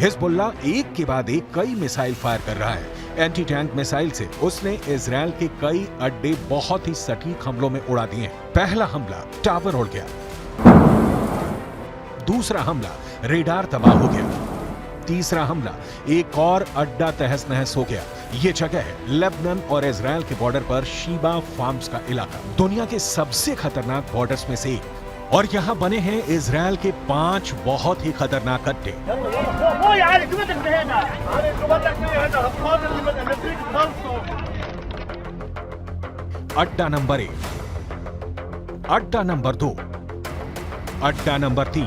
Hezbollah एक के बाद एक कई मिसाइल फायर कर रहा है। एंटी टैंक मिसाइल से उसने इजराइल के कई अड्डे बहुत ही सटीक हमलों में उड़ा दिए। पहला हमला टावर उड़ गया, दूसरा हमला रेडार तबाह हो गया, तीसरा हमला एक और अड्डा तहस नहस हो गया। ये जगह है लेबनान और इजराइल के बॉर्डर पर शीबा फार्म्स का इलाका, दुनिया के सबसे खतरनाक बॉर्डर्स में से एक। और यहाँ बने हैं इजराइल के 5 बहुत ही खतरनाक अड्डे। अड्डा नंबर 1, अड्डा नंबर 2, अड्डा नंबर 3,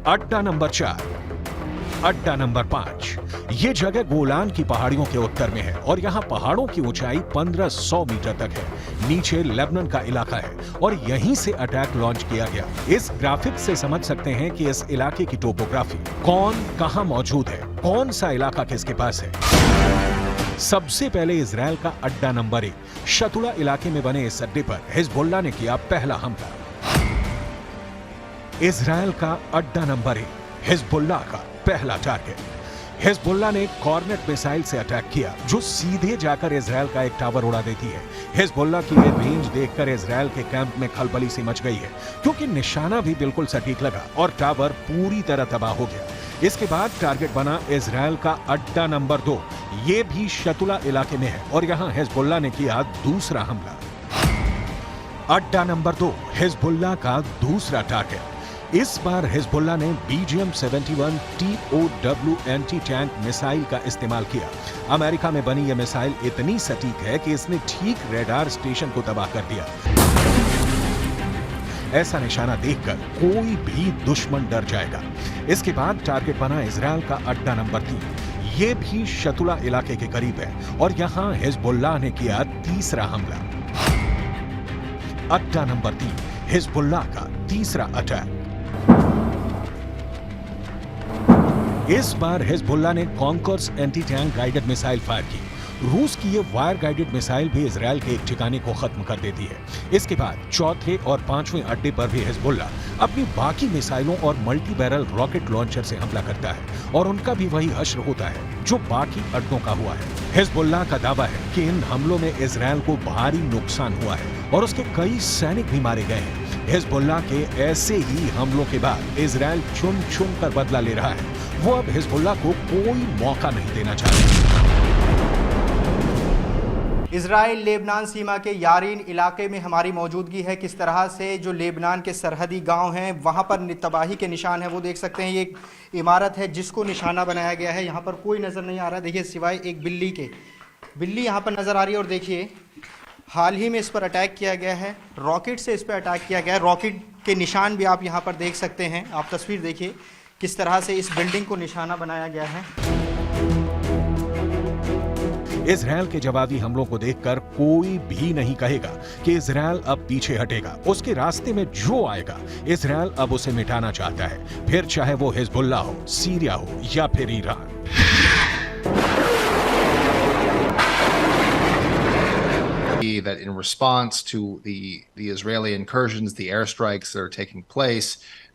अड्डा नंबर 4, अड्डा नंबर 5। ये जगह गोलान की पहाड़ियों के उत्तर में है और यहाँ पहाड़ों की ऊंचाई 1500 मीटर तक है। नीचे लेबनान का इलाका है और यहीं से अटैक लॉन्च किया गया। इस ग्राफिक से समझ सकते हैं कि इस इलाके की टोपोग्राफी, कौन कहां मौजूद है, कौन सा इलाका किसके पास है। सबसे पहले इजराइल का अड्डा नंबर 1 शतुला इलाके में बने इस अड्डे पर हिजबुल्लाह ने किया पहला हमला। इजराइल का अड्डा नंबर 1 हिजबुल्लाह का पहला टारगेट। हिजबुल्लाह ने कॉर्नेट मिसाइल से अटैक किया जो सीधे जाकर इजराइल का एक टावर उड़ा देती है। हिजबुल्लाह की ये रेंज देखकर इजराइल के कैंप में खलबली सी मच गई है, क्योंकि निशाना भी बिल्कुल सटीक लगा और टावर पूरी तरह तबाह हो गया। इसके बाद टारगेट बना इजराइल का अड्डा नंबर 2। ये भी शतुला इलाके में है और यहाँ हिजबुल्लाह ने किया दूसरा हमला। अड्डा नंबर 2 हिजबुल्लाह का दूसरा टारगेट। इस बार हिजबुल्लाह ने BGM-71 TOW anti tank missile का इस्तेमाल किया। अमेरिका में बनी यह मिसाइल इतनी सटीक है कि इसने ठीक रेडार स्टेशन को तबाह कर दिया। ऐसा निशाना देखकर कोई भी दुश्मन डर जाएगा। इसके बाद टारगेट बना इजराइल का अड्डा नंबर 3। ये भी शतुला इलाके के करीब है और यहां हिजबुल्लाह ने किया तीसरा हमला। अड्डा नंबर 3 हिजबुल्लाह का तीसरा अटैक। इस बार हिजबुल्लाह ने conquers anti tank guided missile fire की। रूस की ये वायर गाइडेड मिसाइल भी इजराइल के एक ठिकाने को खत्म कर देती है। इसके बाद चौथे और 5वें अड्डे पर भी हिजबुल्लाह अपनी बाकी मिसाइलों और मल्टी बैरल रॉकेट लॉन्चर से हमला करता है और उनका भी वही हश्र होता है जो बाकी अड्डों का हुआ है। हिजबुल्लाह का दावा है कि इन हमलों में इजराइल को भारी नुकसान हुआ है और उसके कई सैनिक भी मारे गए हैं। हिजबुल्लाह के ऐसे ही हमलों के बाद इजराइल चुन चुन कर बदला ले रहा है। वो अब हिजबुल्लाह को कोई मौका नहीं देना चाहता। इजराइल लेबनान सीमा के यारीन इलाके में हमारी मौजूदगी है। किस तरह से जो लेबनान के सरहदी गांव हैं वहां पर तबाही के निशान हैं वो देख सकते हैं। ये एक इमारत है जिसको निशाना बनाया गया है। यहाँ पर कोई नज़र नहीं आ रहा, देखिए सिवाय एक बिल्ली के। बिल्ली यहाँ पर नज़र आ रही है और देखिए हाल ही में इस पर अटैक किया गया है, रॉकेट से इस पर अटैक किया गया है। रॉकेट के निशान भी आप यहाँ पर देख सकते हैं। आप तस्वीर देखिए किस तरह से इस बिल्डिंग को निशाना बनाया गया है। इजराइल के जवाबी हमलों को देखकर कोई भी नहीं कहेगा कि इजराइल अब पीछे हटेगा। उसके रास्ते में जो आएगा इजराइल अब उसे मिटाना चाहता है, फिर चाहे वो हिजबुल्लाह हो, सीरिया हो या फिर Iran. That in response to the Israeli incursions, the airstrikes that are taking place,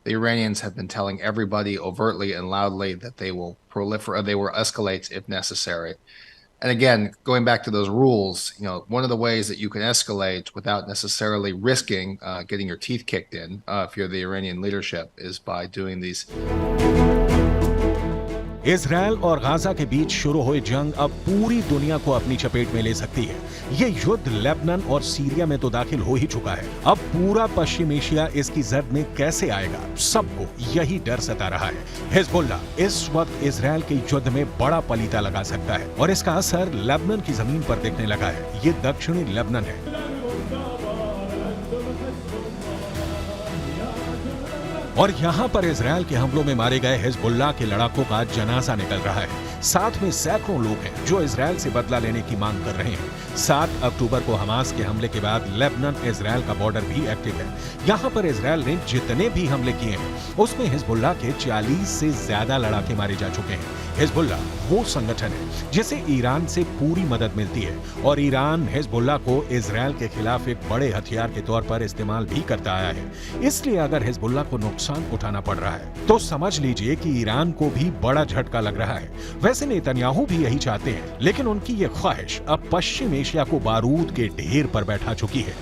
the Iranians have been telling everybody overtly and loudly that they will proliferate, they will escalate if necessary. And again, going back to those rules, one of the ways that you can escalate without necessarily risking getting your teeth kicked in, if you're the Iranian leadership, is by doing these. Israel और Gaza के बीच शुरू हुई जंग अब पूरी दुनिया को अपनी चपेट में ले सकती है। ये युद्ध लेबनान और सीरिया में तो दाखिल हो ही चुका है। अब पूरा पश्चिम एशिया इसकी जद में कैसे आएगा, सबको यही डर सता रहा है। हिजबुल्लाह इस वक्त इजराइल के युद्ध में बड़ा पलीता लगा सकता है और इसका असर लेबनान की जमीन पर दिखने लगा है। ये दक्षिणी लेबनान है। और यहाँ पर इजराइल के हमलों में मारे गए हिजबुल्लाह के लड़ाकों का जनाजा निकल रहा है। साथ में सैकड़ों लोग हैं जो इजरायल से बदला लेने की मांग कर रहे हैं। 7 अक्टूबर को हमास के हमले के बाद लेबनान इजरायल का बॉर्डर भी एक्टिव है। यहाँ पर इजरायल ने जितने भी हमले किए हैं उसमें हिजबुल्लाह के 40 से ज्यादा लड़ाके मारे जा चुके हैं। हिजबुल्लाह वो संगठन है जिसे ईरान से पूरी मदद मिलती है और ईरान हिजबुल्लाह को इजरायल के खिलाफ एक बड़े हथियार के तौर पर इस्तेमाल भी करता आया है। इसलिए अगर हिजबुल्लाह को नुकसान उठाना पड़ रहा है तो समझ लीजिए कि ईरान को भी बड़ा झटका लग रहा है। वैसे नेतन्याहू भी यही चाहते हैं, लेकिन उनकी ये ख्वाहिश अब पश्चिम एशिया को बारूद के ढेर पर बैठा चुकी है।